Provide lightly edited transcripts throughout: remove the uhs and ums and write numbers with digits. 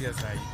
kuanzia saa hii.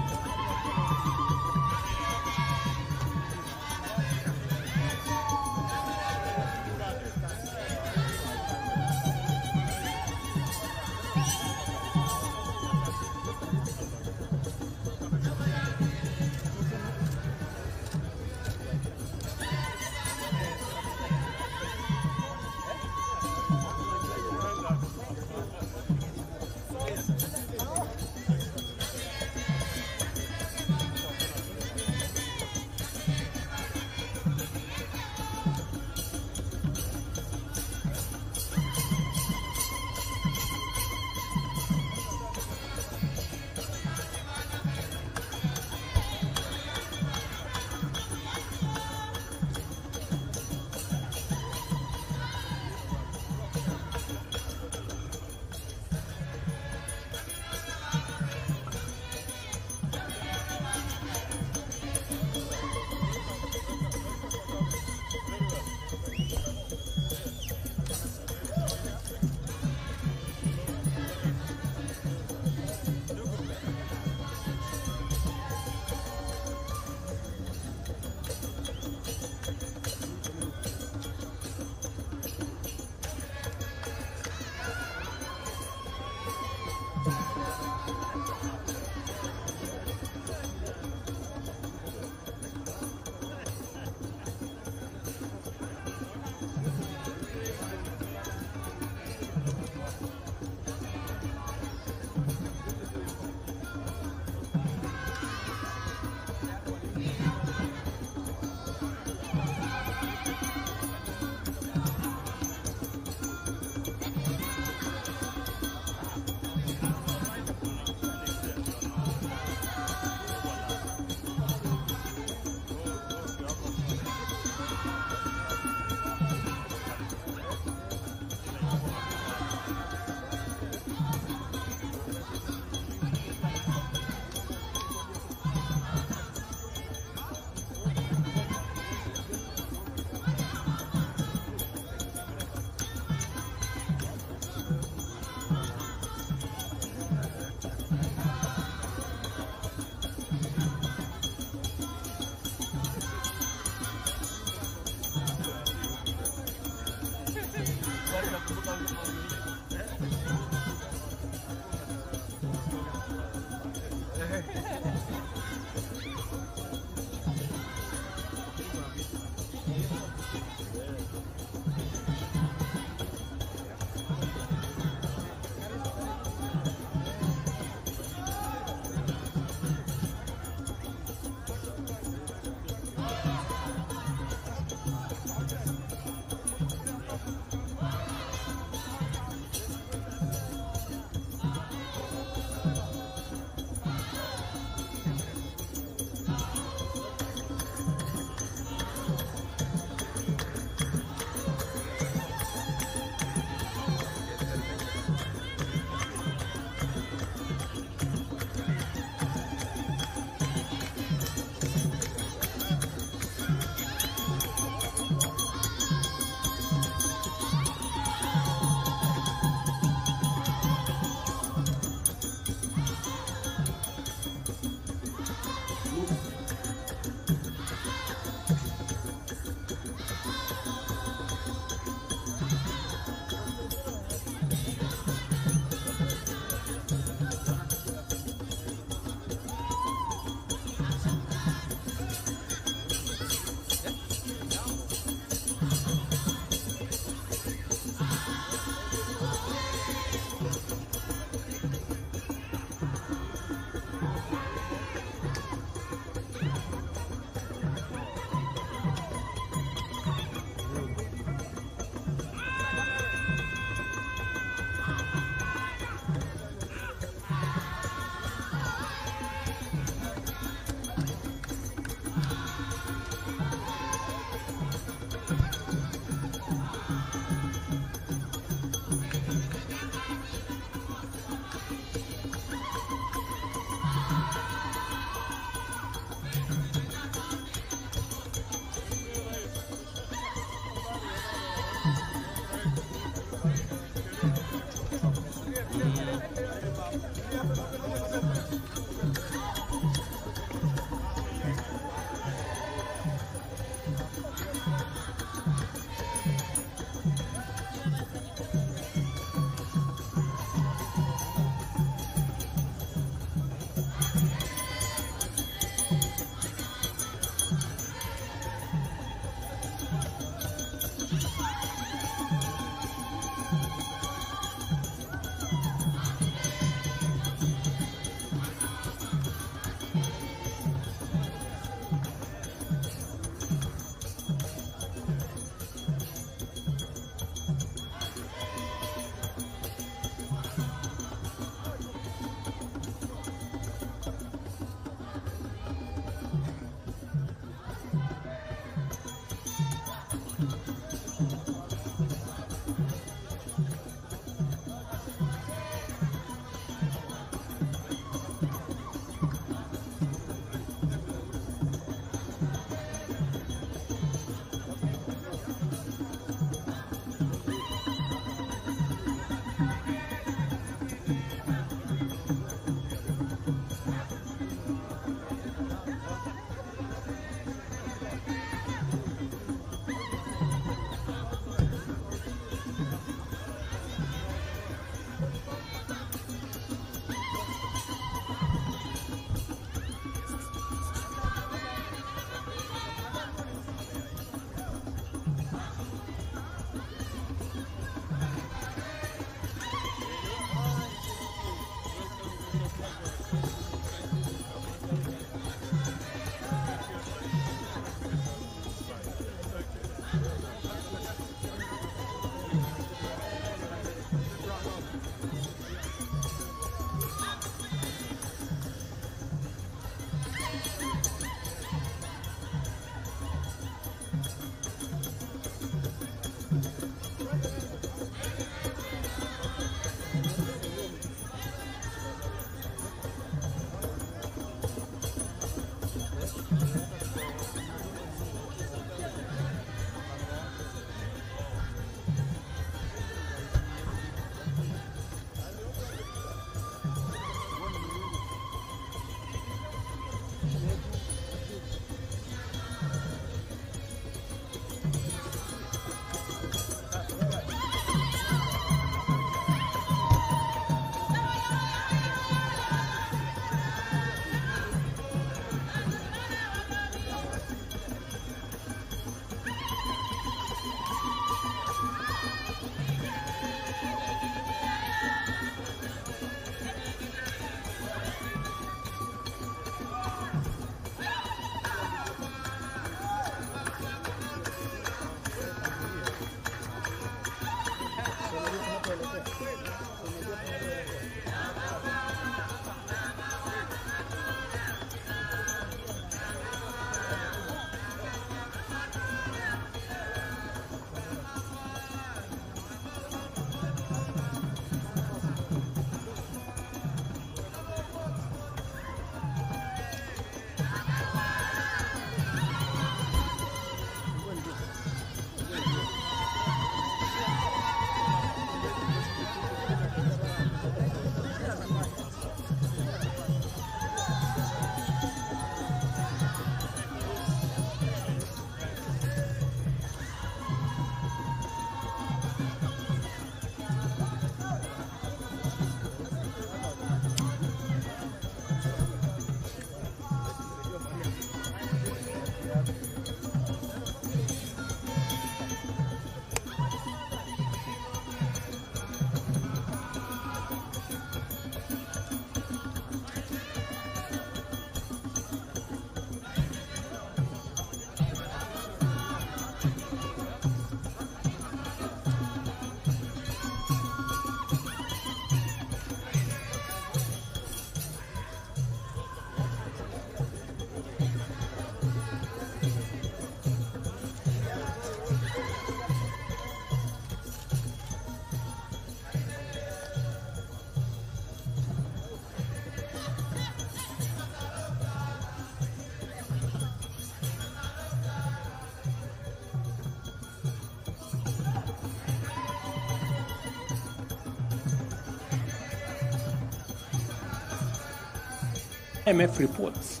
IMF reports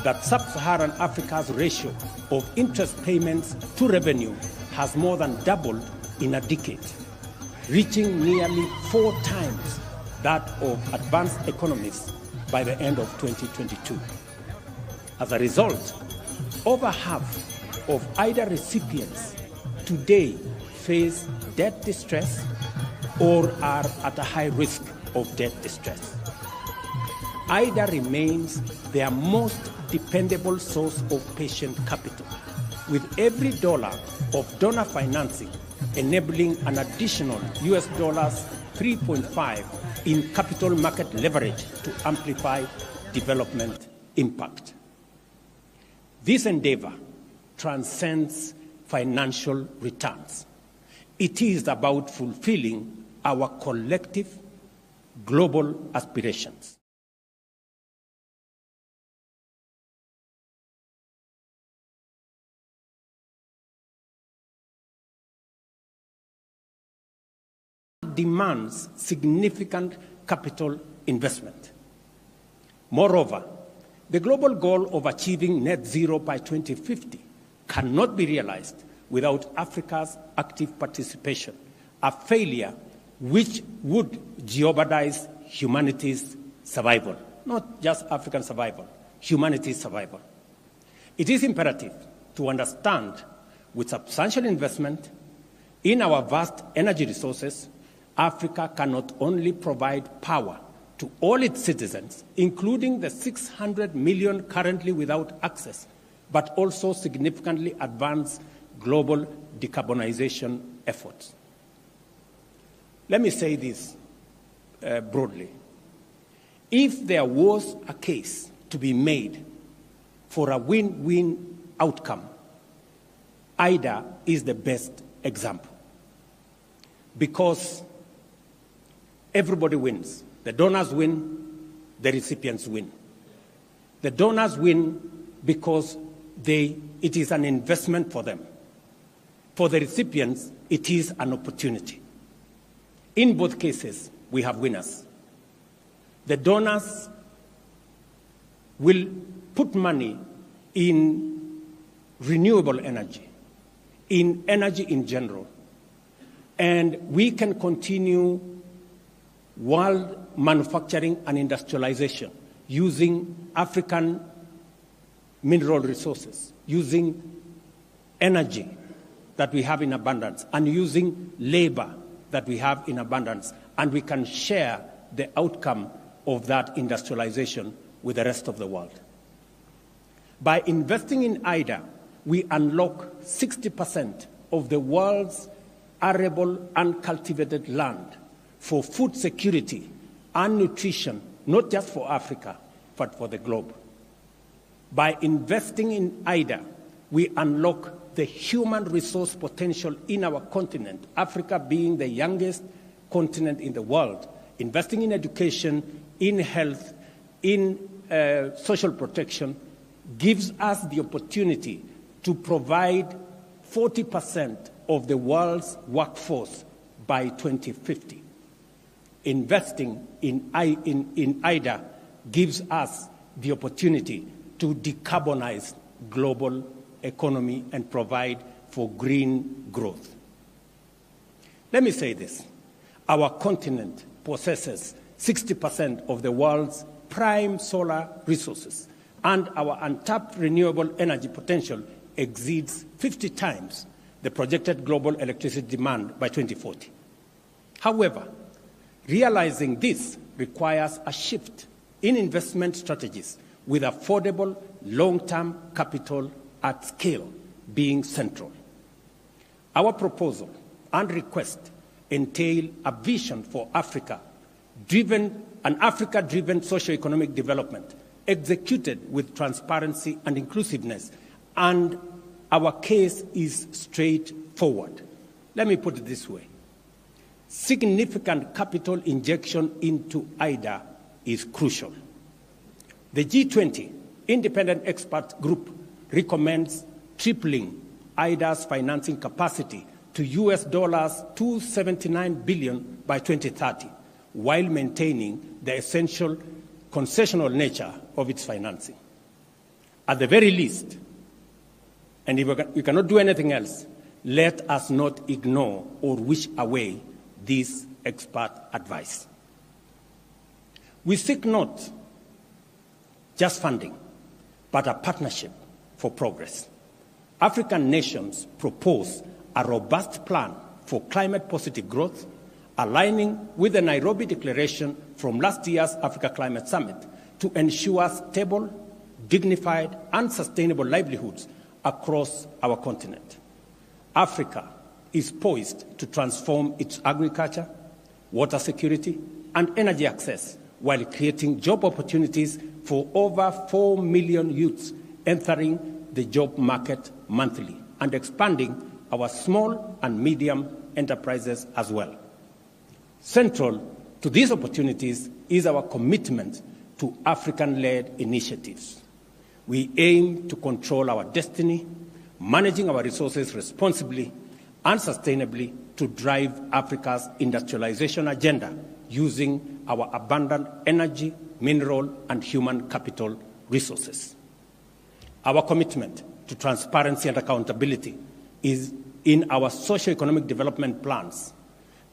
that sub-Saharan Africa's ratio of interest payments to revenue has more than doubled in a decade, reaching nearly 4 times that of advanced economies by the end of 2022. As a result, over half of IDA recipients today face debt distress or are at a high risk of debt distress. IDA remains their most dependable source of patient capital, with every dollar of donor financing enabling an additional US dollars 3.5 in capital market leverage to amplify development impact. This endeavor transcends financial returns. It is about fulfilling our collective global aspirations. Demands significant capital investment. Moreover, the global goal of achieving net zero by 2050 cannot be realized without Africa's active participation, a failure which would jeopardize humanity's survival, not just African survival, humanity's survival. It is imperative to understand with substantial investment in our vast energy resources, Africa can not only provide power to all its citizens, including the 600 million currently without access, but also significantly advance global decarbonization efforts. Let me say this broadly. If there was a case to be made for a win-win outcome, IDA is the best example, because everybody wins. The donors win, the recipients win. The donors win because it is an investment for them. For the recipients, it is an opportunity. In both cases, we have winners. The donors will put money in renewable energy, in energy in general, and we can continue world manufacturing and industrialization using African mineral resources, using energy that we have in abundance, and using labor that we have in abundance, and we can share the outcome of that industrialization with the rest of the world. By investing in IDA, we unlock 60% of the world's arable and cultivated land for food security and nutrition, not just for Africa, but for the globe. By investing in IDA, we unlock the human resource potential in our continent, Africa being the youngest continent in the world. Investing in education, in health, in social protection gives us the opportunity to provide 40% of the world's workforce by 2050. Investing in IDA gives us the opportunity to decarbonize global economy and provide for green growth. Let me say this. Our continent possesses 60% of the world's prime solar resources, and our untapped renewable energy potential exceeds 50 times the projected global electricity demand by 2040. However, realizing this requires a shift in investment strategies, with affordable long-term capital at scale being central. Our proposal and request entail a vision for an Africa-driven socio-economic development executed with transparency and inclusiveness, and our case is straightforward. Let me put it this way. Significant capital injection into IDA is crucial. The G20 Independent Expert Group recommends tripling IDA's financing capacity to US dollars $279 billion by 2030, while maintaining the essential concessional nature of its financing. At the very least, and if we cannot do anything else, let us not ignore or wish away this expert advice. We seek not just funding, but a partnership for progress. African nations propose a robust plan for climate-positive growth, aligning with the Nairobi Declaration from last year's Africa Climate Summit to ensure stable, dignified, and sustainable livelihoods across our continent. Africa is poised to transform its agriculture, water security, and energy access while creating job opportunities for over 4 million youths entering the job market monthly and expanding our small and medium enterprises as well. Central to these opportunities is our commitment to African-led initiatives. We aim to control our destiny, managing our resources responsibly and sustainably to drive Africa's industrialization agenda using our abundant energy, mineral, and human capital resources. Our commitment to transparency and accountability is in our socio-economic development plans,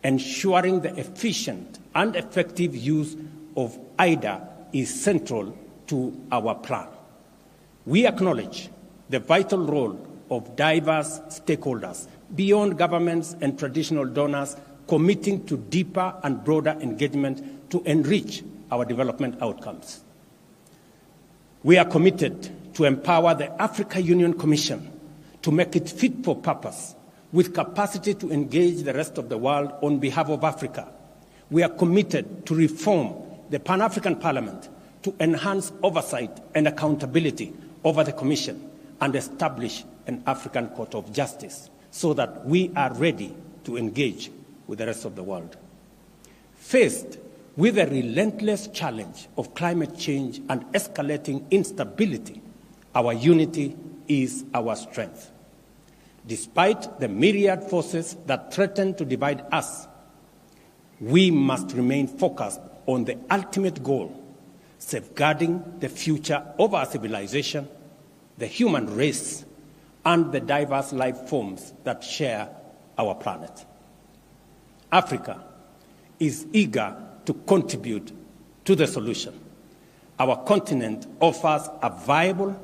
ensuring the efficient and effective use of IDA is central to our plan. We acknowledge the vital role of diverse stakeholders beyond governments and traditional donors committing to deeper and broader engagement to enrich our development outcomes. We are committed to empower the Africa Union Commission to make it fit for purpose with capacity to engage the rest of the world on behalf of Africa. We are committed to reform the Pan-African Parliament to enhance oversight and accountability over the Commission and establish an African Court of Justice so that we are ready to engage with the rest of the world. Faced with the relentless challenge of climate change and escalating instability, our unity is our strength. Despite the myriad forces that threaten to divide us, we must remain focused on the ultimate goal, safeguarding the future of our civilization, the human race, and the diverse life forms that share our planet. Africa is eager to contribute to the solution. Our continent offers a viable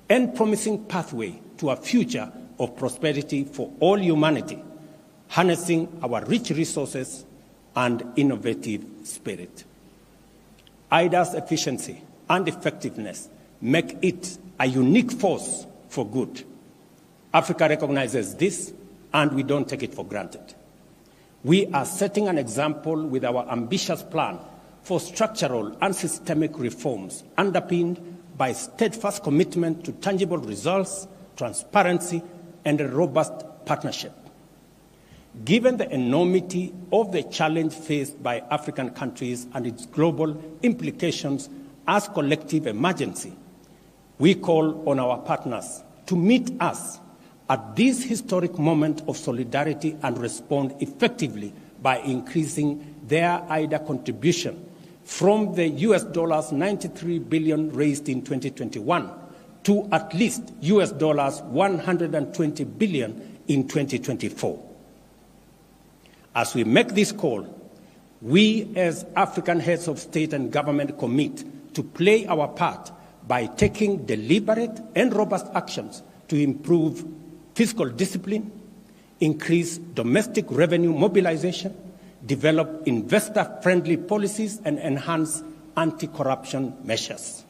and promising pathway to a future of prosperity for all humanity, harnessing our rich resources and innovative spirit. IDA's efficiency and effectiveness make it a unique force for good. Africa recognizes this, and we don't take it for granted. We are setting an example with our ambitious plan for structural and systemic reforms underpinned by steadfast commitment to tangible results, transparency, and a robust partnership. Given the enormity of the challenge faced by African countries and its global implications as collective emergency, we call on our partners to meet us at this historic moment of solidarity and respond effectively by increasing their IDA contribution from the US $93 billion raised in 2021 to at least US $120 billion in 2024. As we make this call, we as African heads of state and government commit to play our part by taking deliberate and robust actions to improve fiscal discipline, increase domestic revenue mobilization, develop investor-friendly policies, and enhance anti-corruption measures.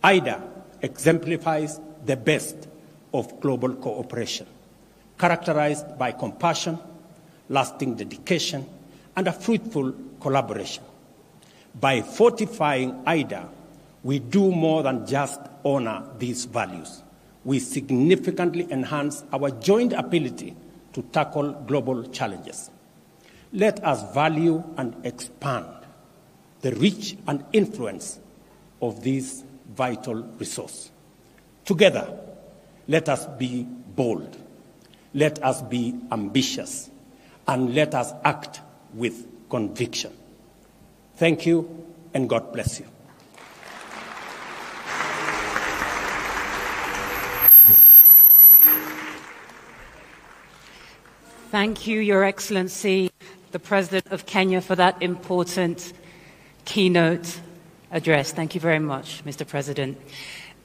IDA exemplifies the best of global cooperation, characterized by compassion, lasting dedication, and a fruitful collaboration. By fortifying IDA, we do more than just honor these values. We significantly enhance our joint ability to tackle global challenges. Let us value and expand the reach and influence of this vital resource. Together, let us be bold, let us be ambitious, and let us act with conviction. Thank you, and God bless you. Thank you, Your Excellency, the President of Kenya, for that important keynote address. Thank you very much, Mr. President.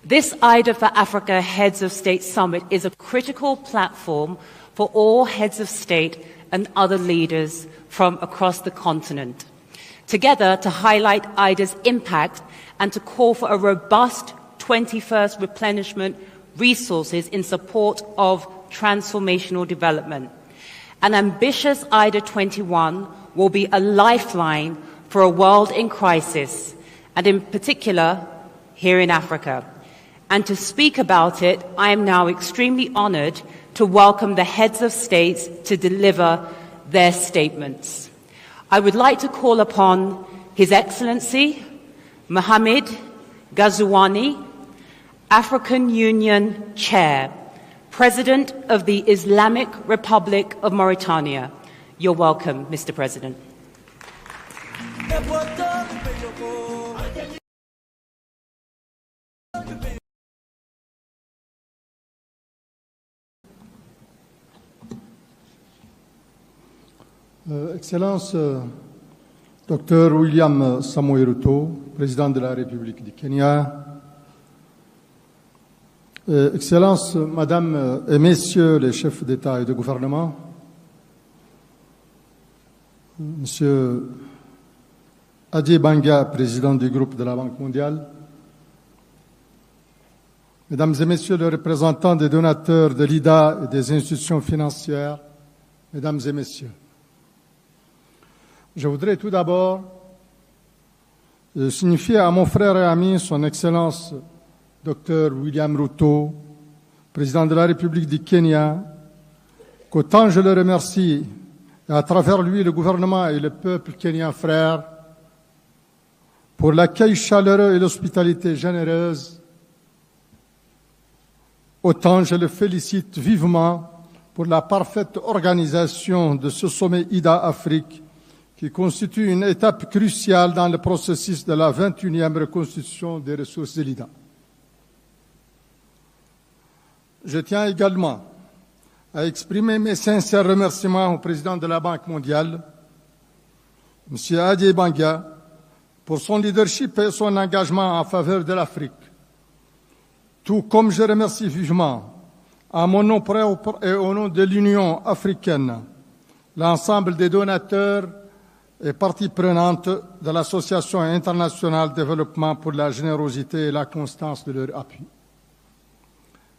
This IDA for Africa Heads of State Summit is a critical platform for all heads of state and other leaders from across the continent, together to highlight IDA's impact and to call for a robust 21st replenishment resources in support of transformational development. An ambitious IDA 21 will be a lifeline for a world in crisis, and in particular, here in Africa. And to speak about it, I am now extremely honored to welcome the heads of states to deliver their statements. I would like to call upon His Excellency Mohamed Ghazouani, African Union Chair, President of the Islamic Republic of Mauritania. You're welcome, Mr. President. Excellence, Dr William Samoei Ruto, Président de la République du Kenya, Excellences, Madame et Messieurs les chefs d'État et de gouvernement, Monsieur Adjei Banga, Président du groupe de la Banque mondiale, Mesdames et Messieurs les représentants des donateurs de l'IDA et des institutions financières, Mesdames et Messieurs, je voudrais tout d'abord signifier à mon frère et ami, son Excellence Dr William Ruto, Président de la République du Kenya, qu'autant je le remercie, et à travers lui le gouvernement et le peuple kenyan frère, pour l'accueil chaleureux et l'hospitalité généreuse, autant je le félicite vivement pour la parfaite organisation de ce sommet IDA-Afrique qui constitue une étape cruciale dans le processus de la 21e reconstitution des ressources de l'IDA. Je tiens également à exprimer mes sincères remerciements au président de la Banque mondiale, M. Adjei Banga, pour son leadership et son engagement en faveur de l'Afrique. Tout comme je remercie vivement, à mon nom propre et au nom de l'Union africaine, l'ensemble des donateurs et parties prenantes de l'Association internationale de développement pour la générosité et la constance de leur appui.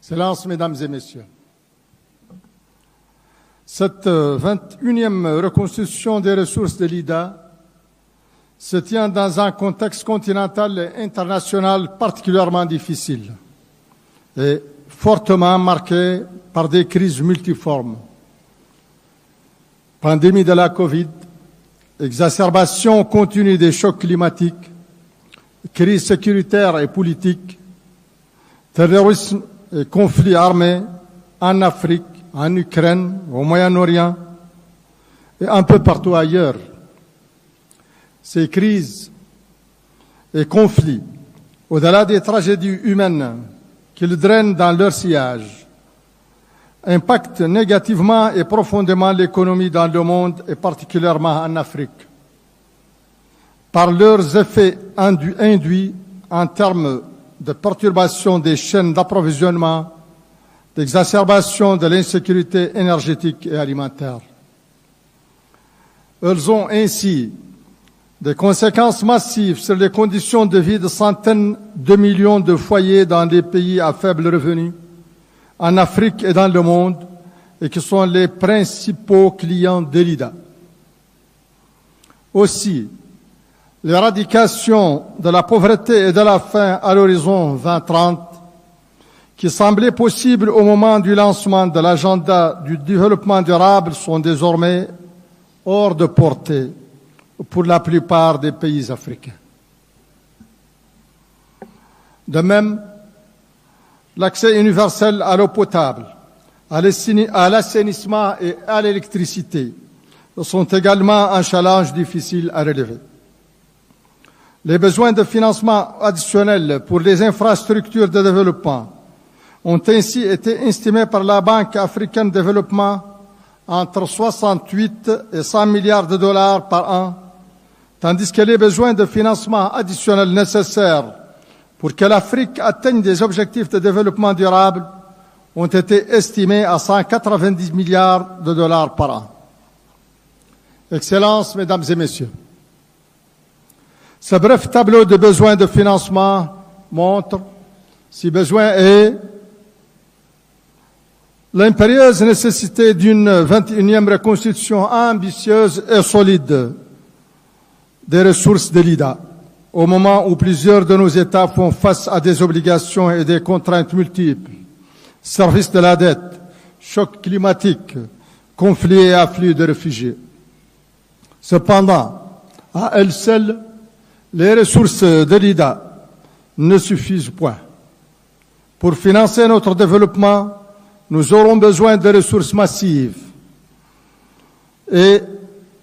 Excellences, Mesdames et Messieurs, cette 21e reconstitution des ressources de l'IDA se tient dans un contexte continental et international particulièrement difficile et fortement marqué par des crises multiformes. Pandémie de la Covid, exacerbation continue des chocs climatiques, crise sécuritaire et politique, terrorisme et conflits armés en Afrique, en Ukraine, au Moyen-Orient et un peu partout ailleurs. Ces crises et conflits, au-delà des tragédies humaines qu'ils drainent dans leur sillage, impactent négativement et profondément l'économie dans le monde et particulièrement en Afrique, par leurs effets induits en termes de perturbation des chaînes d'approvisionnement, d'exacerbation de l'insécurité énergétique et alimentaire. Elles ont ainsi des conséquences massives sur les conditions de vie de centaines de millions de foyers dans des pays à faible revenu, en Afrique et dans le monde, et qui sont les principaux clients de l'IDA. Aussi, l'éradication de la pauvreté et de la faim à l'horizon 2030, qui semblait possible au moment du lancement de l'agenda du développement durable, sont désormais hors de portée pour la plupart des pays africains. De même, l'accès universel à l'eau potable, à l'assainissement et à l'électricité sont également un challenge difficile à relever. Les besoins de financement additionnels pour les infrastructures de développement ont ainsi été estimés par la Banque africaine de développement entre 68 et 100 milliards de dollars par an, tandis que les besoins de financement additionnels nécessaires pour que l'Afrique atteigne des objectifs de développement durable ont été estimés à 190 milliards de dollars par an. Excellences, Mesdames et Messieurs, ce bref tableau de besoins de financement montre, si besoin est, l'impérieuse nécessité d'une 21e reconstitution ambitieuse et solide des ressources de l'IDA, au moment où plusieurs de nos États font face à des obligations et des contraintes multiples, service de la dette, choc climatique, conflits et afflux de réfugiés. Cependant, à elles seules, les ressources de l'IDA ne suffisent point. Pour financer notre développement, nous aurons besoin de ressources massives et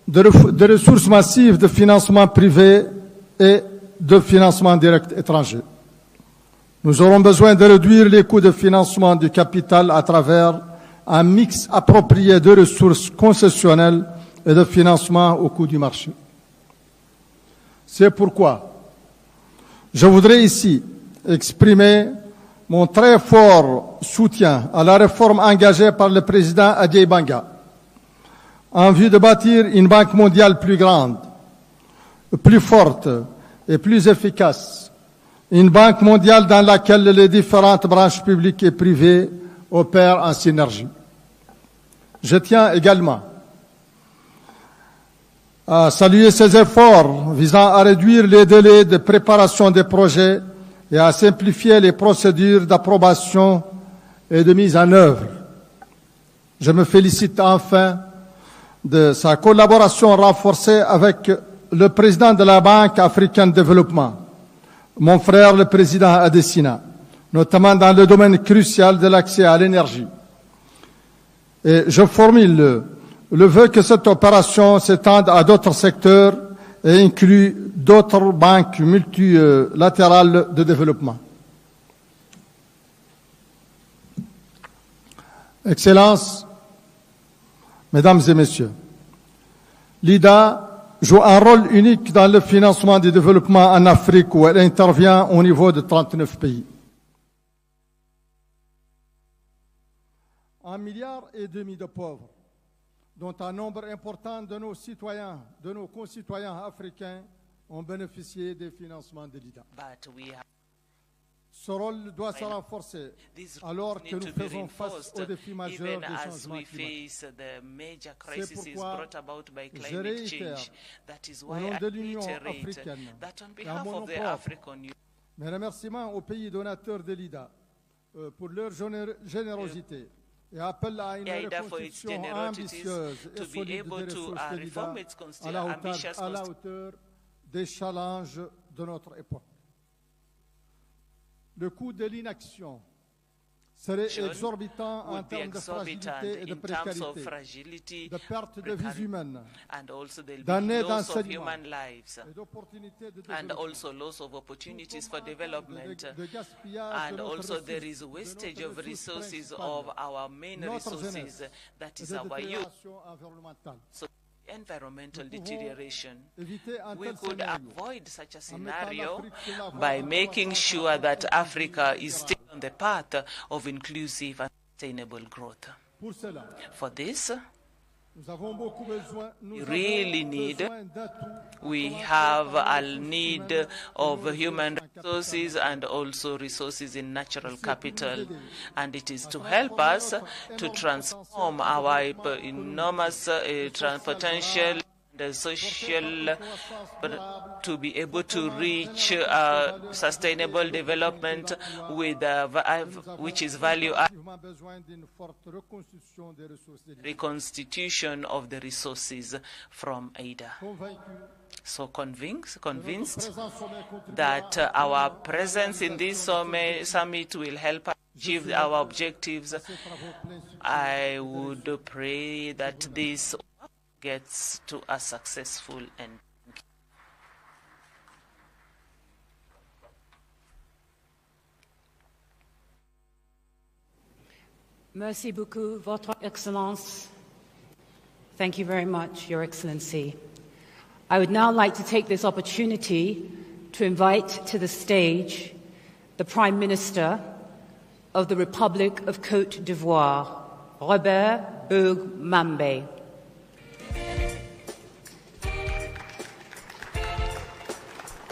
de ressources massives de financement privé et de financement direct étranger. Nous aurons besoin de réduire les coûts de financement du capital à travers un mix approprié de ressources concessionnelles et de financement au coût du marché. C'est pourquoi je voudrais ici exprimer mon très fort soutien à la réforme engagée par le président Addei Banga en vue de bâtir une banque mondiale plus grande, plus forte et plus efficace, une banque mondiale dans laquelle les différentes branches publiques et privées opèrent en synergie. Je tiens également à saluer ces efforts visant à réduire les délais de préparation des projets et à simplifier les procédures d'approbation et de mise en œuvre. Je me félicite enfin de sa collaboration renforcée avec le président de la Banque africaine de développement, mon frère le président Adesina, notamment dans le domaine crucial de l'accès à l'énergie. Et je formule le vœu que cette opération s'étende à d'autres secteurs et inclut d'autres banques multilatérales de développement. Excellences, Mesdames et Messieurs, l'IDA joue un rôle unique dans le financement du développement en Afrique où elle intervient au niveau de 39 pays. 1,5 milliard de pauvres, dont un nombre important de nos citoyens, de nos concitoyens africains, ont bénéficié des financements de l'IDA. Ce rôle doit se renforcer alors que nous faisons face aux défis majeurs du changement climatique. C'est pourquoi je réitère, au nom de l'Union africaine et à mon nom propre, mes remerciements aux pays donateurs de l'IDA pour leur générosité et appelle à une reconstruction ambitieuse et solide des ressources de l'IDA à la hauteur des challenges de notre époque. Le coût de l'inaction serait exorbitant en termes de fragilité et de précarité, de perte de vies humaines, d'années d'enseignement et d'opportunités de développement, de gaspillage de notre jeunesse et de détérioration environnementale. Environmental deterioration. We could avoid such a scenario by making sure that Africa is still on the path of inclusive and sustainable growth. For this, we have a need of human resources and also resources in natural capital, and it is to help us to transform our enormous potential social to be able to reach sustainable development with which is value reconstitution of the resources from AIDA. So convinced that our presence in this summit will help us achieve our objectives. I would pray that this gets to a successful end. Merci beaucoup, Votre Excellence. Thank you very much, Your Excellency. I would now like to take this opportunity to invite to the stage the Prime Minister of the Republic of Côte d'Ivoire, Robert Bourg-Mambe.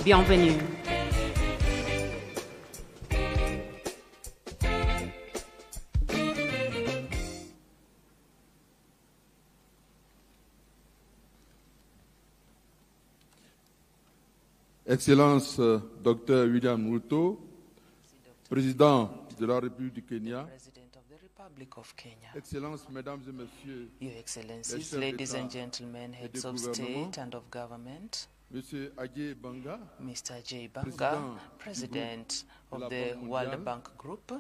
Bienvenue. Excellence Dr William Ruto, Président de la République du Kenya, President of the Republic of Kenya, Excellences, Mesdames et Messieurs, Your Excellencies, ladies and gentlemen, heads of state and of government, Monsieur Ajay Banga, Mr. Ajay Banga, President of the World Bank Group,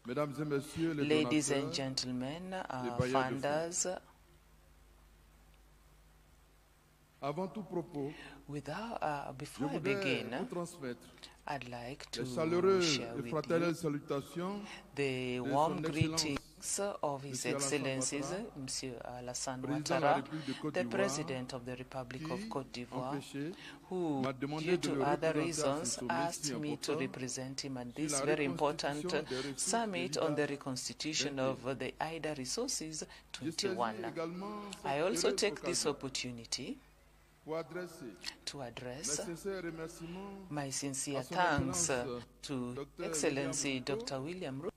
Mesdames et Messieurs les ladies and donateurs, gentlemen, bailleurs de funders, avant tout propos, before I voudrais begin, vous transmettre I'd like to les chaleureuses share et with fraternelles you salutations the de warm Son Excellence greetings of His Monsieur Alassane Excellencies, Ouattara, Monsieur Alassane Président de la Ouattara, République de Côte the d'Ivoire, President of the Republic of qui, Côte d'Ivoire, empêché, who, m'a demandé due de to le other représenter à ce reasons, sommet asked si me to important represent him at sur this la very important reconstitution des ressources summit de on the l'IDA reconstitution 21. of the IDA Resources Je saisis 21. également cette I also heureuse take this occasion opportunity pour adresser to mes address sincères remerciements my sincere à Son thanks Excellence to Dr. Excellency William Ruto, Dr. William Ruto,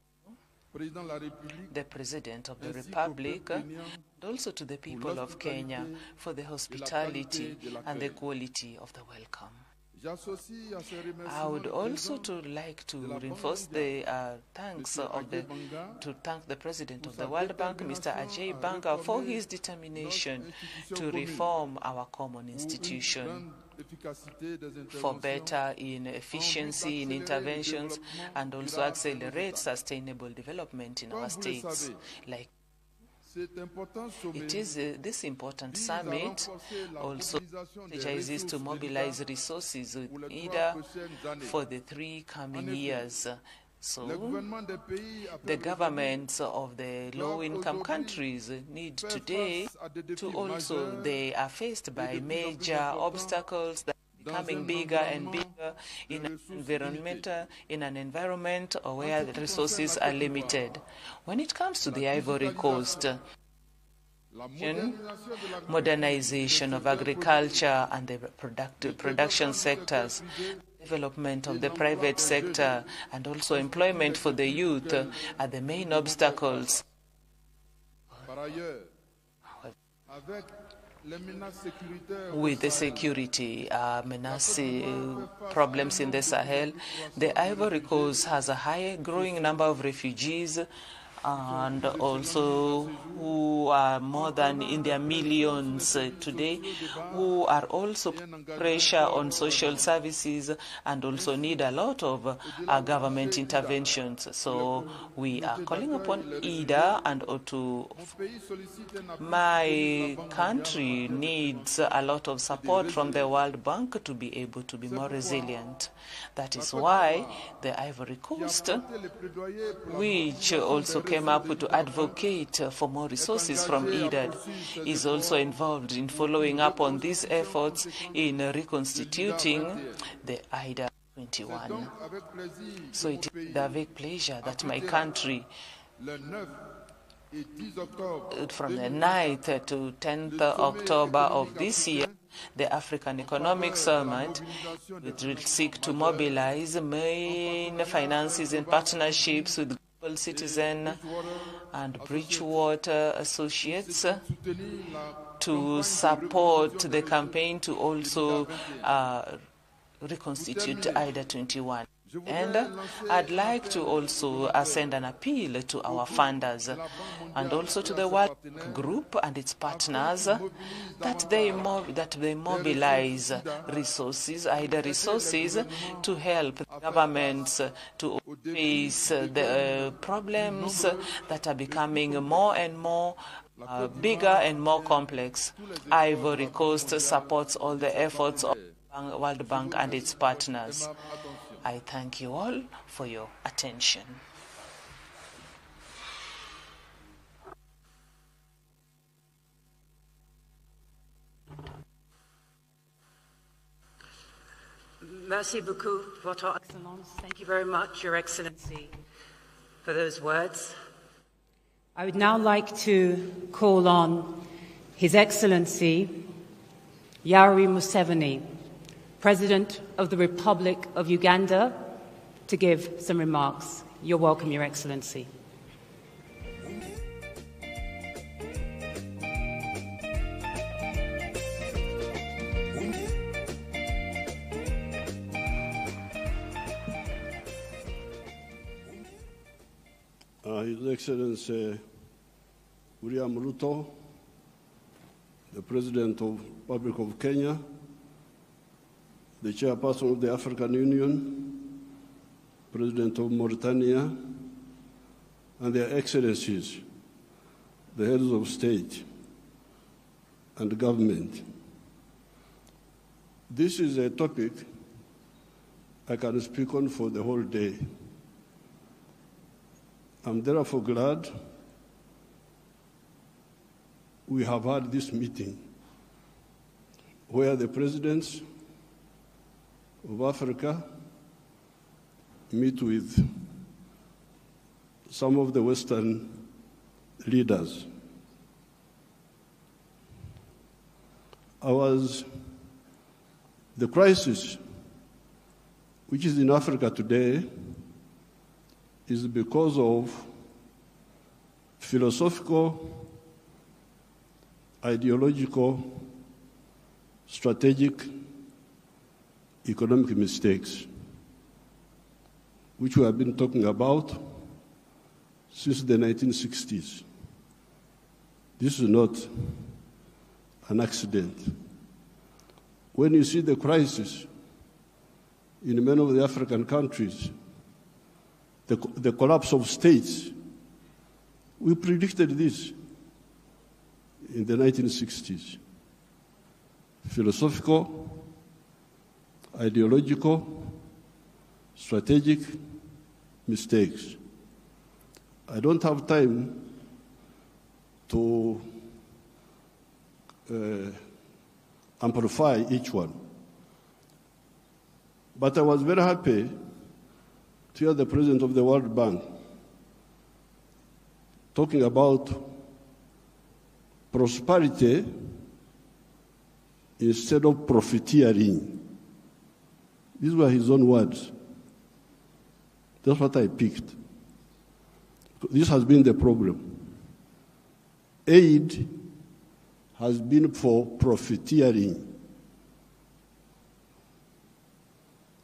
Président de la République, the President of the ainsi qu'au Republic, peuple kenyan and also to the people of Kenya for the hospitality de and the l'accueil. quality of the welcome. J'associe à ces I remerciements would le also président like to de la Banque reinforce mondiale, the thanks Monsieur of Ajay the Banga, to thank the President pour of sa the World Bank, Mr. détermination Ajay à Banga, for réformer his determination notre institution to commune reform our common pour une institution grande efficacité des for interventions better in efficiency in d'accélérer le interventions développement and also durable de nos accelerate États. sustainable development in Comme our vous le states. savez, Like cet important sommet it is this important vise à summit renforcer la also mobilisation des strategizes to ressources de mobilize l'État resources pour les 3 either prochaines années. for the 3 coming En effet, years. Les So gouvernements des pays à the faible governments of the doivent low-income aujourd'hui countries need faire today face à des défis to also, majeurs they are faced by et de plus en plus major importants obstacles that are dans becoming un bigger and environnement bigger de in ressources in an environment En where ce the qui resources concerne la are Côte limited. d'Ivoire, When it comes to la the Ivory Coast, digitalisation, la modernisation de l'agriculture, modernization le of secteur agriculture and the productif, production le développement sectors, du secteur privé, development of et the l'emploi private des sector, jeunes and also constituent employment les for the défis youth auxquels are the main nous devons faire obstacles. face. Par ailleurs, avec les menaces sécuritaires au With the Sahel, security problems in the Sahel, the Ivory Coast has a high growing number of refugees and also who are more than in their millions today, who are also pressure on social services and also need a lot of government interventions. So we are calling upon IDA and to mon pays sollicite un appui my de la Banque country mondiale en needs a lot of support from the World Bank to be able to be more resilient. That is why the Ivory qui a Coast, porté les plaidoyers pour la which mobilisation also des came ressources up de to l'État, advocate for more resources from engagé à IDA, poursuivre ses is also efforts involved in pour following une up on these reconstitution efforts conséquente in de reconstituting l'IDA 21. the IDA C'est 21. donc avec plaisir So que mon it pays is avec pleasure that my appréciera country, le 9 et 10 octobre from the 2024, 9th to 10th le sommet October of économique this year, africain the African en Economic faveur de la Summit, mobilisation des which will financements seek to majeurs mobilize main en finances in partenariat avec partnerships with Global et Citizen Bridgewater and Associates, Bridgewater qui Associates soutenir la to campagne de support reconstitution the des campaign to also ressources de l'IDA 21. reconstitute terminer, IDA 21. je voudrais And lancer I'd un like appel to also aux send donateurs, an appeal to au our groupe funders de la Banque and mondiale also et to à the ses World partenaires Group and its afin partners qu'ils mobilisent that davantage they les mobilize ressources d'IDA resources, pour IDA aider les resources, gouvernements to help à faire governments face to aux défis face qui the deviennent plus problems nombreux that are et plus becoming complexes. more and more La Côte bigger d'Ivoire and more soutient complex. tous les efforts de Ivory la Banque Coast mondiale supports all et de the ses efforts of partenaires. World Je Bank vous and its remercie de votre partners. aimable attention. I thank you all for your attention. Merci beaucoup, Votre Excellence. Thank you very much, Your Excellency, for those words. I would now like to call on His Excellency Yoweri Museveni, President of the Republic of Uganda, to give some remarks. You're welcome, Your Excellency. His Excellency William Ruto, the President of the Republic of Kenya, the Chairperson of the African Union, President of Mauritania, and their Excellencies, the heads of state and government. This is a topic I can speak on for the whole day. I'm therefore glad we have had this meeting where the presidents of Africa meet with some of the Western leaders. The crisis which is in Africa today is because of philosophical, ideological, strategic, economic mistakes, which we have been talking about since the 1960s. This is not an accident. When you see the crisis in many of the African countries, the collapse of states, we predicted this in the 1960s. Philosophical, ideological, strategic mistakes. I don't have time to amplify each one. But I was very happy to hear the President of the World Bank talking about prosperity instead of profiteering. These were his own words. That's what I picked. This has been the problem. Aid has been for profiteering.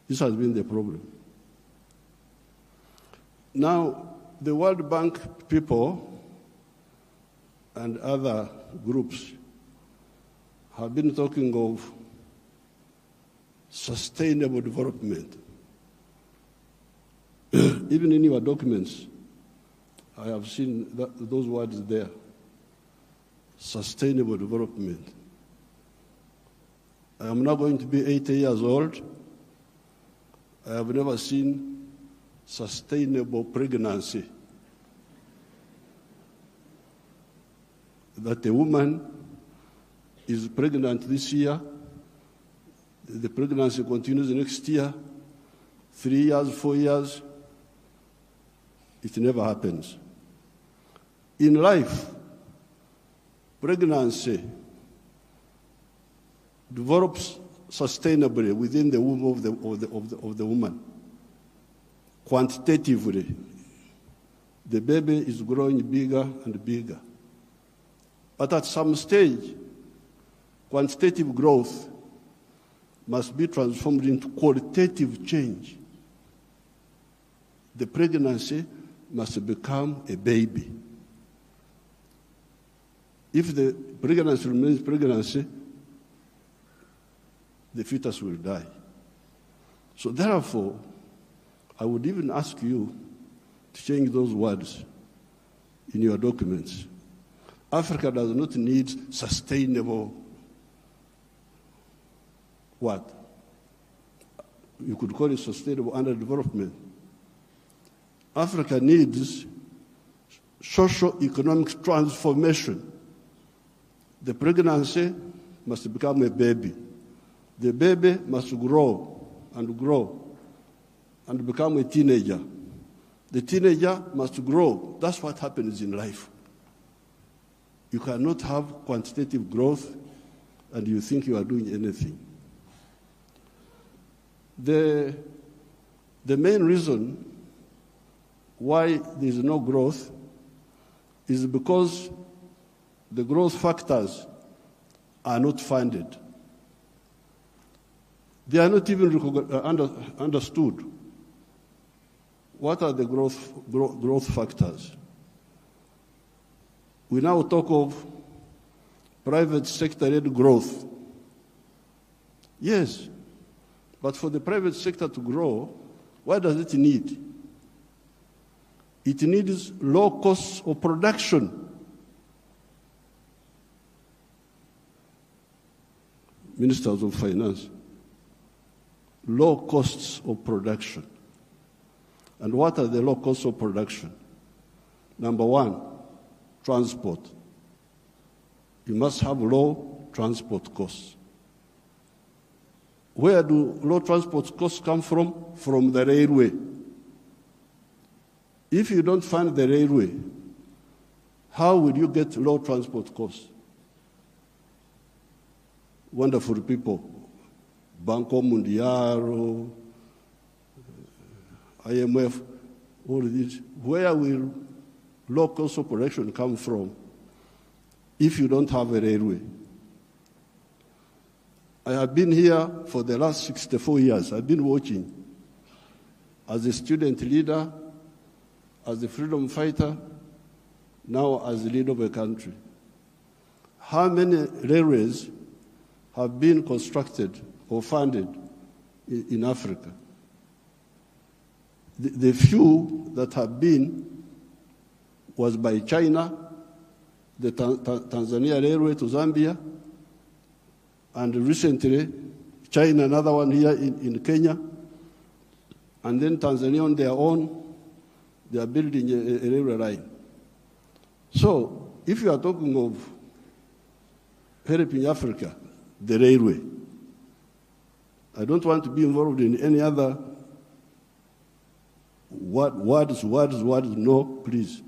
This has been the problem. Now, the World Bank people and other groups have been talking of sustainable development. Even in your documents, I have seen those words there. Sustainable development. I am now going to be 80 years old. I have never seen sustainable pregnancy. That a woman is pregnant this year, the pregnancy continues next year, 3 years, 4 years, it never happens. In life, pregnancy develops sustainably within the womb of the woman. Quantitatively, the baby is growing bigger and bigger. But at some stage, quantitative growth must be transformed into qualitative change. The pregnancy must become a baby. If the pregnancy remains pregnancy, the fetus will die. So therefore, I would even ask you to change those words in your documents. Africa does not need sustainable what? You could call it sustainable underdevelopment. Africa needs socio-economic transformation. The pregnancy must become a baby. The baby must grow and grow and become a teenager. The teenager must grow. That's what happens in life. You cannot have quantitative growth and you think you are doing anything. The main reason why there is no growth is because the growth factors are not funded. They are not even understood. What are the growth factors? We now talk of private sector-led growth. Yes, but for the private sector to grow, what does it need? It needs low costs of production. Ministers of Finance, low costs of production. And what are the low costs of production? Number one, transport. You must have low transport costs. Where do low transport costs come from? From the railway. If you don't fund the railway, how will you get low transport costs? Wonderful people, Banco Mundial, IMF, all of these. Where will low cost of production come from if you don't have a railway? I have been here for the last 64 years. I've been watching as a student leader, as a freedom fighter, now as the leader of a country. How many railways have been constructed or funded in Africa? The few that have been was by China, the Tanzania Railway to Zambia, and recently China, another one here in Kenya, and then Tanzania on their own, they are building a railway line. So if you are talking of helping Africa, the railway, I don't want to be involved in any other words, no, please.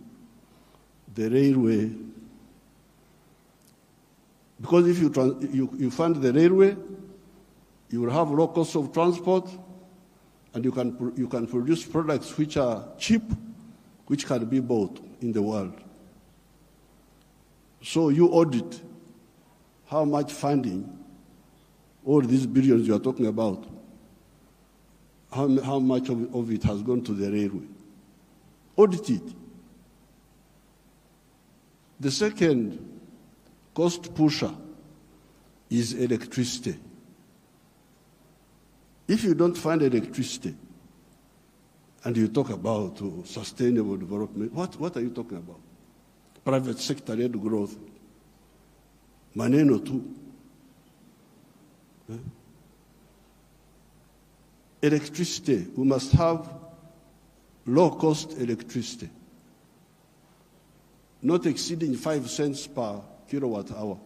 The railway. Because if you fund the railway, you will have low cost of transport, and you can produce products which are cheap, which can be bought in the world. So you audit how much funding, all these billions you are talking about, how much of it has gone to the railway. Audit it. The second cost pusher is electricity. If you don't find electricity and you talk about sustainable development, what are you talking about? Private sector-led growth. Maneno tu. Electricity, we must have low-cost electricity, not exceeding 5 cents per kilowatt hour.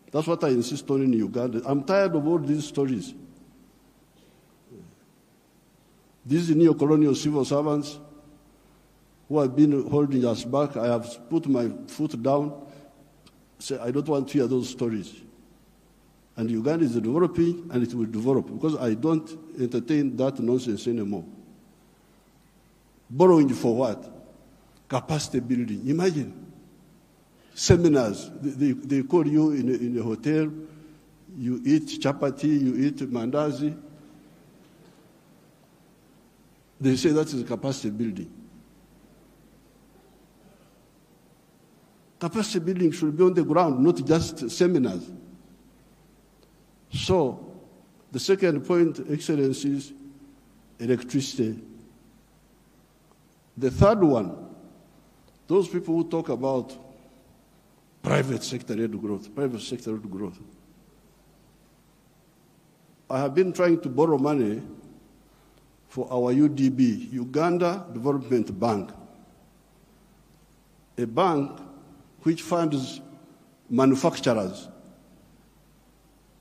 That's what I insist on in Uganda. I'm tired of all these stories. These neo-colonial civil servants who have been holding us back, I have put my foot down, say, I don't want to hear those stories. And Uganda is developing, and it will develop, because I don't entertain that nonsense anymore. Borrowing for what? Capacity building. Imagine. Seminars. They call you in a hotel, you eat chapati, you eat mandazi. They say that is capacity building. Capacity building should be on the ground, not just seminars. So, the second point, Excellency, is electricity. The third one, those people who talk about private sector-led growth. I have been trying to borrow money for our UDB, Uganda Development Bank, a bank which funds manufacturers.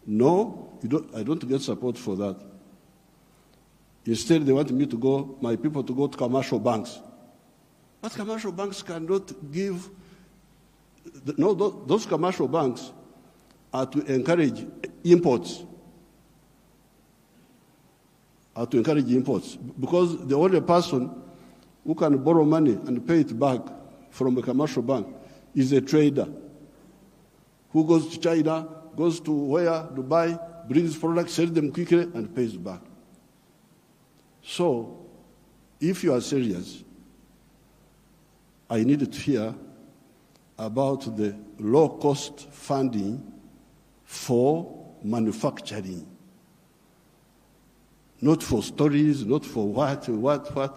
No, I don't get support for that. Instead, they want me to go, my people to go to commercial banks. But commercial banks cannot give, no, those commercial banks are to encourage imports. Because the only person who can borrow money and pay it back from a commercial bank is a trader who goes to China, goes to where, Dubai, brings products, sells them quickly, and pays back. So, if you are serious, I needed to hear about the low-cost funding for manufacturing. Not for stories, not for what,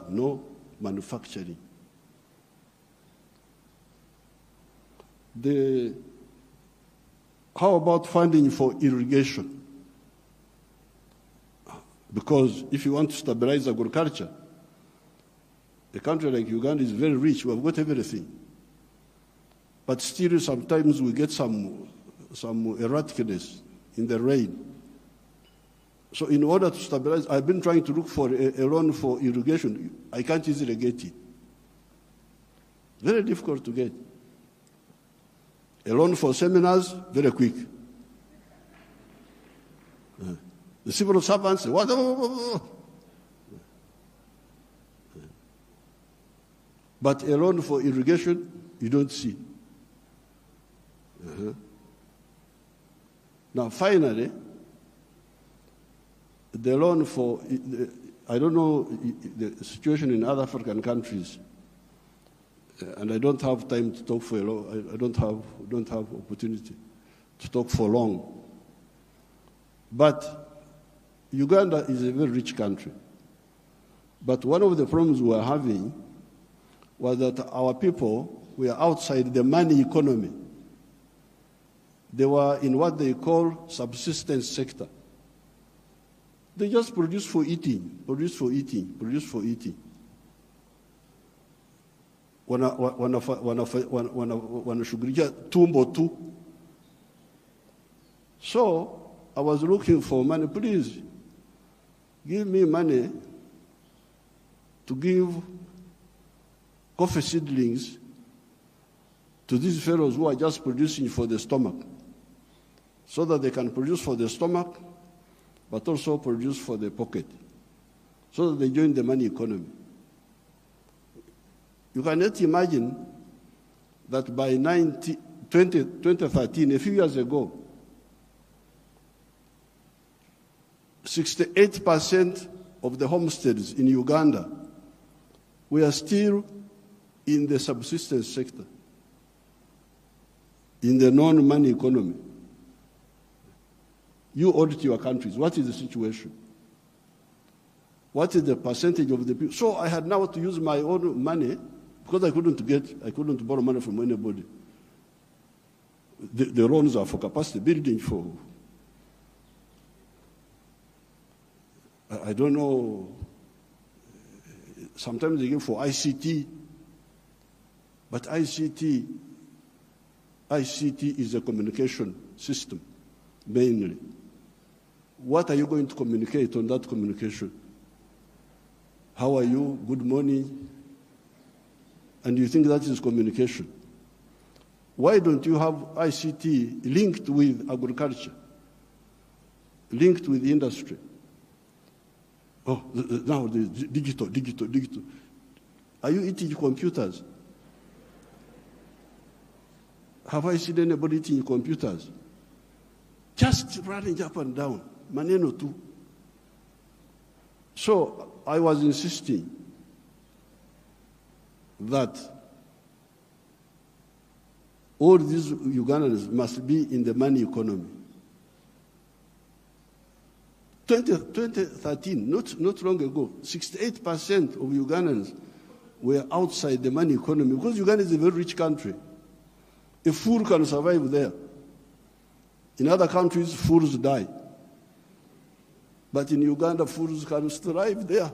no, manufacturing. How about funding for irrigation? Because if you want to stabilize agriculture, a country like Uganda is very rich. We have got everything. But still, sometimes we get some erraticness in the rain. So in order to stabilize, I've been trying to look for a loan for irrigation. I can't easily get it. Very difficult to get. A loan for seminars, very quick. The civil servants, what? But a loan for irrigation, you don't see. Now, finally, the loan for, I don't know the situation in other African countries, and I don't have time to talk for a long, I don't have opportunity to talk for long. But Uganda is a very rich country. But one of the problems we were having was that our people were outside the money economy. They were in what they call subsistence sector. They just produce for eating. Wanashughulikia tumbo tu. So I was looking for money. Please give me money to give coffee seedlings to these fellows who are just producing for the stomach, so that they can produce for the stomach, but also produce for the pocket, so that they join the money economy. You cannot imagine that by 2013, a few years ago, 68% of the homesteads in Uganda were still in the subsistence sector, in the non-money economy. You audit your countries. What is the situation? What is the percentage of the people? So I had now to use my own money, because I couldn't borrow money from anybody. The loans are for capacity building, for, I don't know, sometimes they give for ICT, but ICT is a communication system, mainly. What are you going to communicate on that communication? How are you? Good morning. And you think that is communication. Why don't you have ICT linked with agriculture, linked with industry? Oh, now the digital. Are you eating computers? Have I seen anybody eating computers? Just running up and down. Maneno tu. So I was insisting that all these Ugandans must be in the money economy. 2013, not long ago, 68% of Ugandans were outside the money economy, because Uganda is a very rich country. A fool can survive there. In other countries, fools die. But in Uganda, fools can thrive there.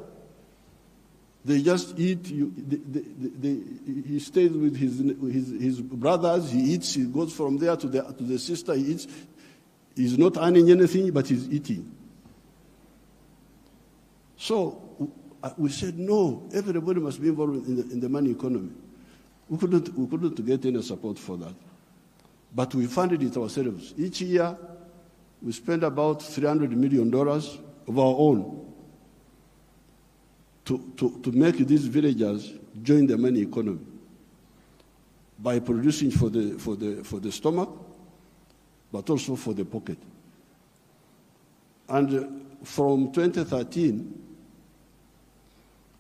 They just eat. He stays with his brothers. He eats. He goes from there to the sister. He eats. He's not earning anything, but he's eating. So we said, no, everybody must be involved in the money economy. We couldn't get any support for that. But we funded it ourselves. Each year, we spend about $300 million of our own to make these villagers join the money economy by producing for the stomach, but also for the pocket. And from 2013,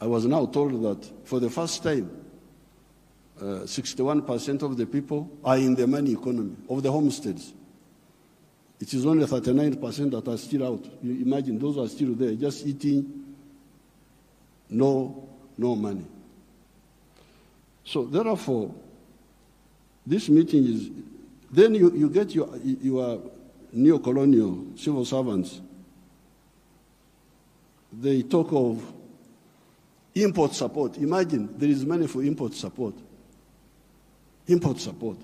I was now told that for the first time, 61% of the people are in the money economy of the homesteads. It is only 39% that are still out. You imagine those who are still there, just eating, no money. So therefore, this meeting is, then you get your neo-colonial civil servants. They talk of import support. Imagine there is money for import support. Import support.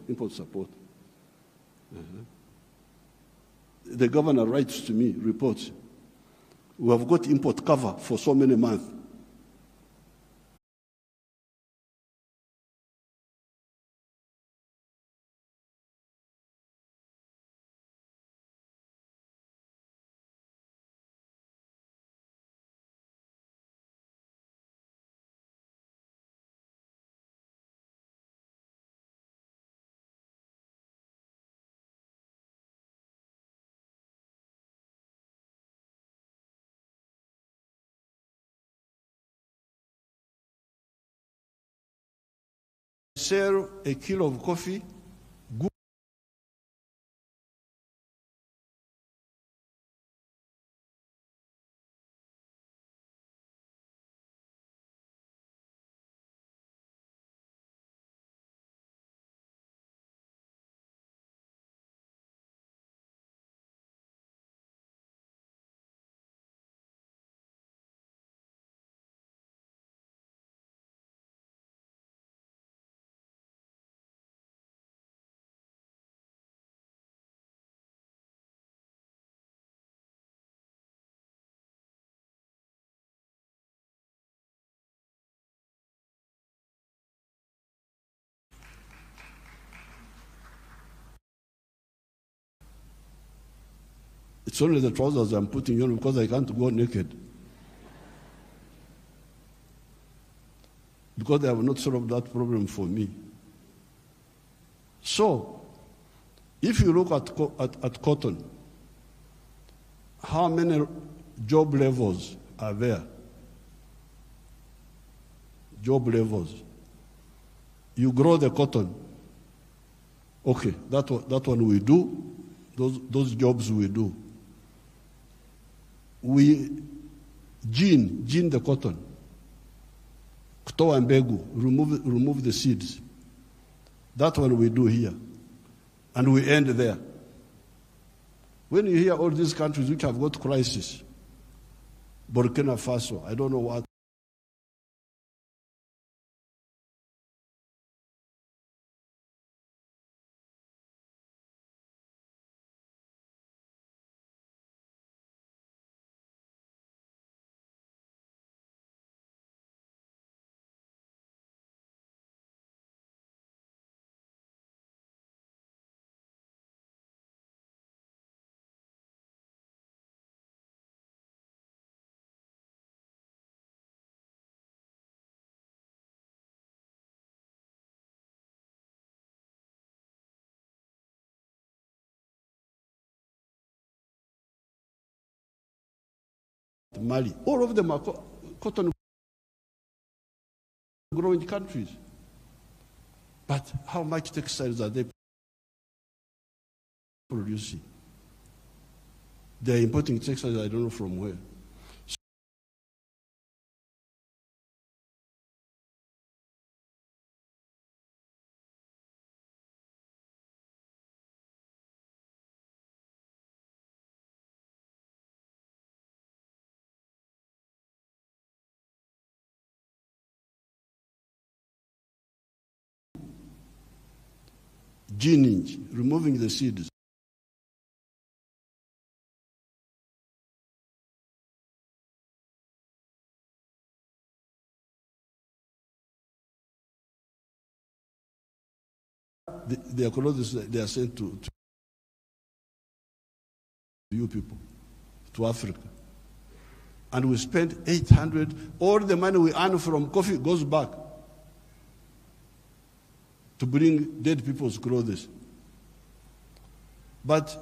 The governor writes to me, reports, we have got import cover for so many months. Sell a kilo of coffee, good. It's only the trousers I'm putting on because I can't go naked. Because they have not solved that problem for me. So, if you look at cotton, how many job levels are there? Job levels. You grow the cotton. Okay, that one we do. Those jobs we do. We gene the cotton. Kutoa mbegu, remove the seeds. That one we do here. And we end there. When you hear all these countries which have got crisis, Burkina Faso, I don't know what. Mali, all of them are cotton growing countries. But how much textiles are they producing? They're importing textiles, I don't know from where. Gening, removing the seeds. their clothes they are sent to you people, to Africa. And we spend 800, all the money we earn from coffee goes back to bring dead people's clothes. But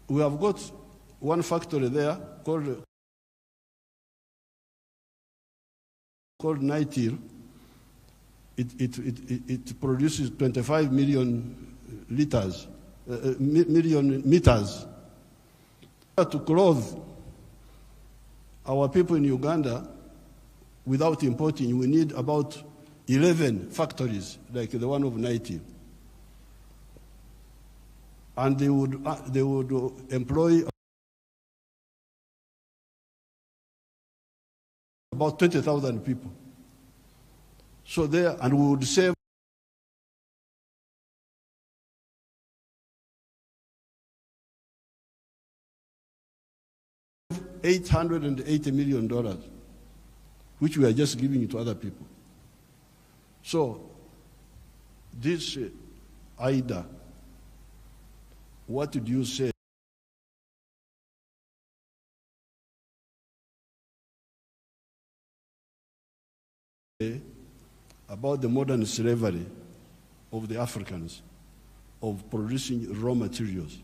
we have got one factory there called Nairobi. It produces 25 million liters, million meters. To clothe our people in Uganda without importing, we need about 11 factories like the one of Nairobi. And they would employ about 20,000 people. So there, and we would save $880 million, which we are just giving to other people. So this Ida, what did you say about the modern slavery of the Africans, of producing raw materials?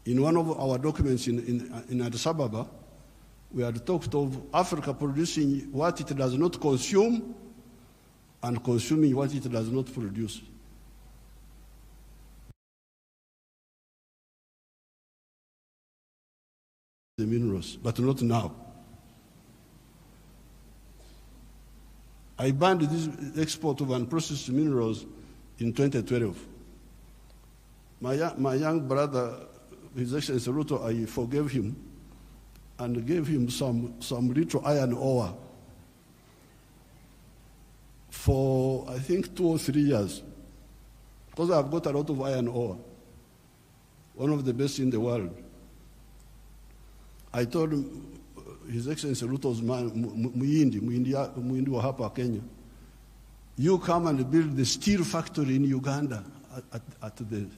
In one of our documents in Addis Ababa, we had talked of Africa producing what it does not consume and consuming what it does not produce. The minerals, but not now. I banned this export of unprocessed minerals in 2012. My young brother, His Excellency Ruto, I forgave him and gave him some little iron ore for, I think, 2 or 3 years, because I've got a lot of iron ore, one of the best in the world. I told him, His Excellency Ruto's man, Muhindi wa hapa Kenya, you come and build the steel factory in Uganda at the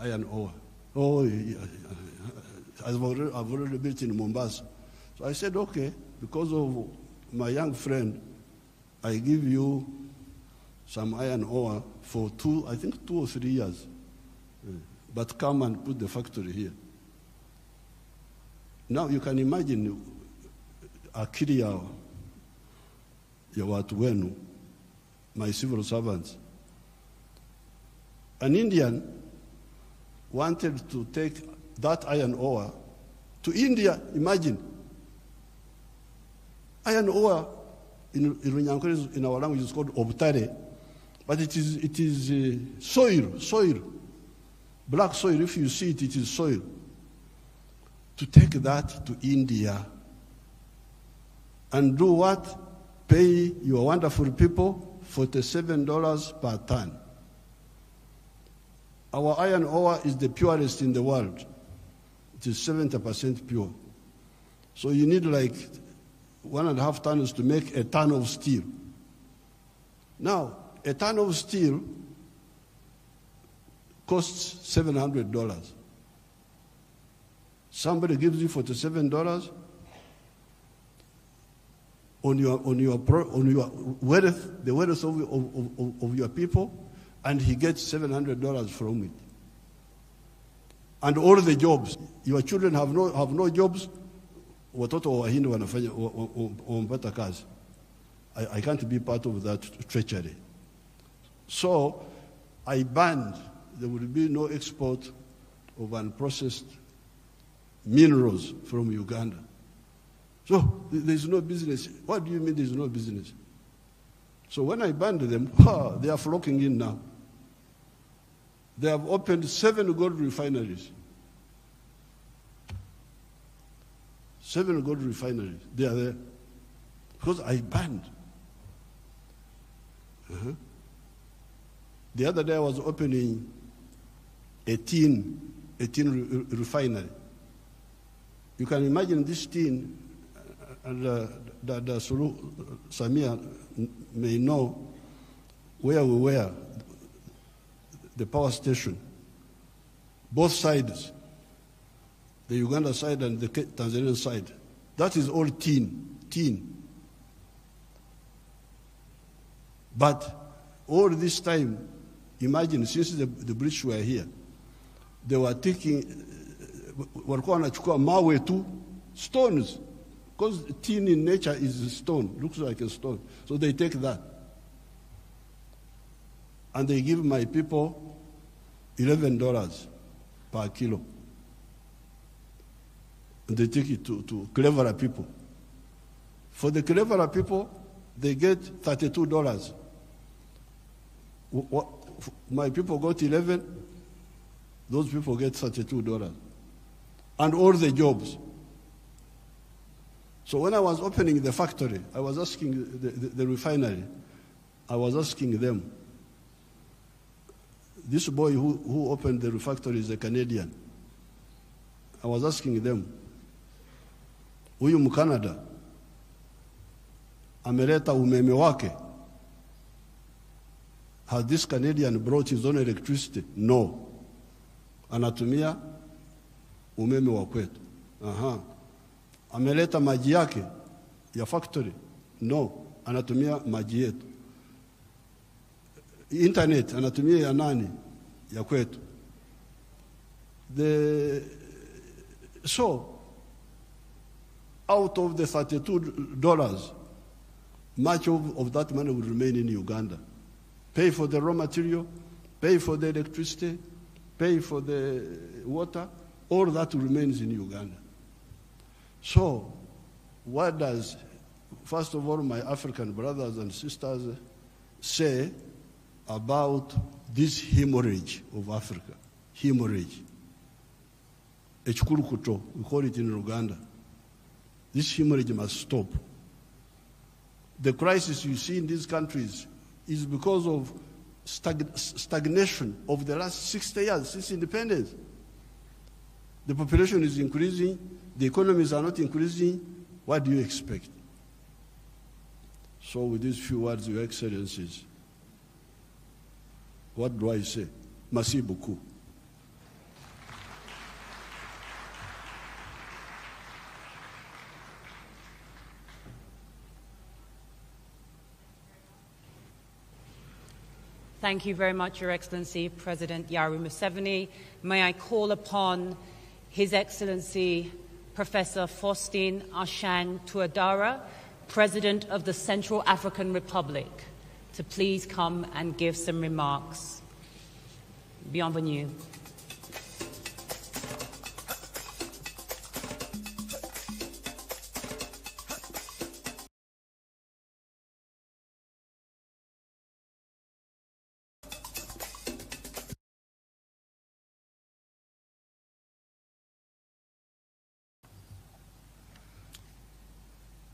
iron ore. Oh, yeah. I've already built in Mombasa. So I said, okay, because of my young friend, I give you some iron ore for 2 or 3 years. But come and put the factory here. Now you can imagine akili ya watu wenu, my civil servants. An Indian wanted to take that iron ore to India. Imagine. Iron ore in our language is called obtare, but it is soil, black soil. If you see it, it is soil. To take that to India and do what? Pay your wonderful people $47 per ton. Our iron ore is the purest in the world. It is 70% pure. So you need like 1.5 tons to make a ton of steel. Now, a ton of steel costs $700. Somebody gives you $47 on your wealth, the wealth of your people, and he gets $700 from it. And all the jobs, your children have no jobs. Watoto wa Wahindi wanafanya wampata kazi. I can't be part of that treachery. So I banned, there will be no export of unprocessed minerals from Uganda. So there's no business. What do you mean there's no business? So when I banned them, they are flocking in now. They have opened 7 gold refineries. 7 gold refineries. They are there. Because I banned. The other day I was opening a tin refinery. You can imagine this tin, and that Samia may know where we were, the power station, both sides, the Uganda side and the Tanzanian side. That is all tin. But all this time, imagine, since the British were here, they were taking, walikuwa wanachukua mawe tu, stones, because tin in nature is a stone, looks like a stone. So they take that. And they give my people $11 per kilo. And they take it to cleverer people. For the cleverer people, they get $32. My people got 11, those people get $32. And all the jobs. So when I was opening the factory, I was asking the refinery, I was asking them, this boy who opened the factory is a Canadian. I was asking them, huyu Mkanada ameleta umeme wake. Has this Canadian brought his own electricity? No. Anatumia umeme wa kwetu. Ameleta maji yake ya factory? No. Anatumia maji yetu. Internet anatumia ya nani? Ya kwetu. So, out of the $32, much of that money will remain in Uganda. Pay for the raw material, pay for the electricity, pay for the water, all that remains in Uganda. So, what does, first of all, my African brothers and sisters say about this hemorrhage of Africa? Hemorrhage. Echikurukuto, we call it in Uganda. This hemorrhage must stop. The crisis you see in these countries is because of stagnation of the last 60 years since independence. The population is increasing, the economies are not increasing. What do you expect? So with these few words, Your Excellencies, what do I say? Merci beaucoup. Thank you very much, Your Excellency, President Yoweri Museveni. May I call upon His Excellency, Professor Faustin Archange Touadéra, President of the Central African Republic, to please come and give some remarks. Bienvenue.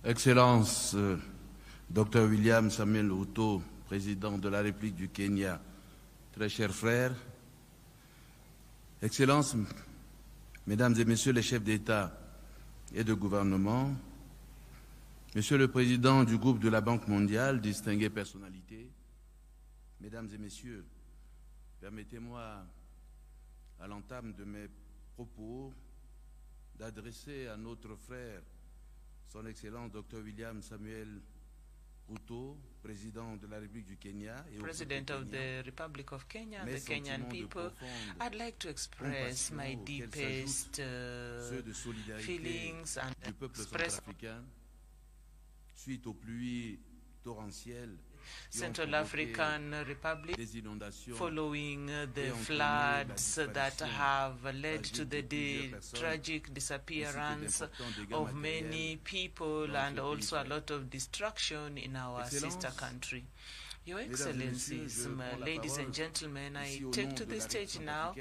Excellence, Dr William Samuel Ruto, président de la République du Kenya, très chers frères, Excellences, Mesdames et Messieurs les chefs d'État et de gouvernement, Monsieur le Président du groupe de la Banque mondiale, distinguées personnalités, Mesdames et Messieurs, permettez-moi, à l'entame de mes propos, d'adresser à notre frère, Son Excellence Dr William Samuel Ruto, President de la République du Kenya, President of the Republic of Kenya, the Kenyan people, I'd like to express my deepest feelings and express suite aux pluies torrentielles Central African Republic following the floods that have led to the tragic disappearance of many people and also a lot of destruction in our sister country. Your Excellencies, ladies and gentlemen, I take to the stage now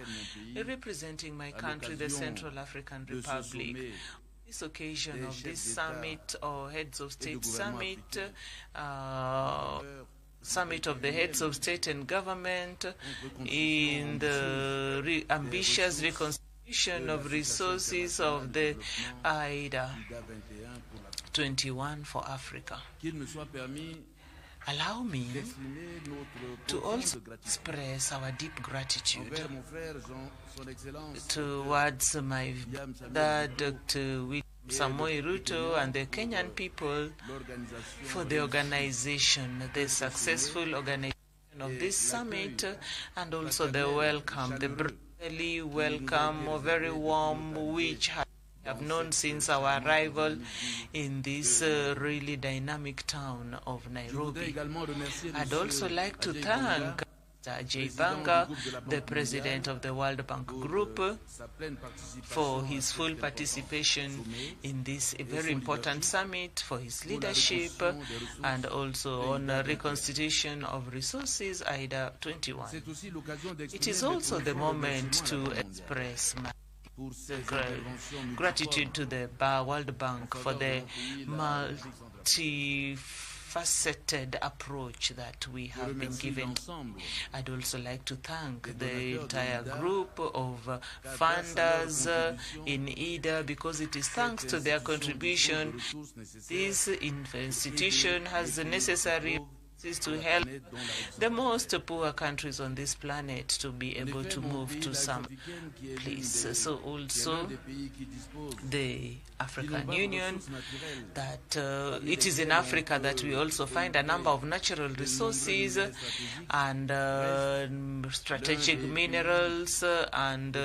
representing my country, the Central African Republic. This occasion of this summit or Heads of State Summit, Summit of the Heads of State and Government in the ambitious reconstruction of resources of the IDA. 21 for Africa. Qu'il me soit permis Allow me d'exprimer notre to profonde also gratitude express our deep gratitude envers mon frère Son Excellence towards my brother, Dr. William Samoei Ruto, and the Kenyan people for the organization, the successful organization of this summit, and also the welcome, the brotherly welcome, very warm, which I have known since our arrival in this really dynamic town of Nairobi. I'd also like to thank Ajay Banga, the president of the World Bank Group, for his full participation in this very important summit, for his leadership, and also on reconstitution of resources, IDA 21. It is also the moment to express my gratitude to the World Bank for the multifaceted approach that we have been given. I'd also like to thank the entire group of funders in IDA, because it is thanks to their contribution this institution has the necessary is to help the most poor countries on this planet to be able to move to some place. So also the African Union, that it is in Africa that we also find a number of natural resources and strategic minerals, and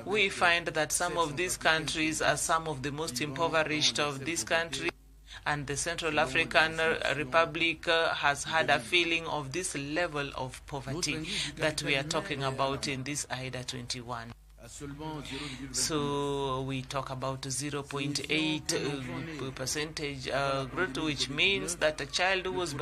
we find that some of these countries are some of the most impoverished of these countries. And the Central African Republic has had a feeling of this level of poverty that we are talking about in this IDA 21. So we talk about 0.8 percentage growth, which means that a child who was born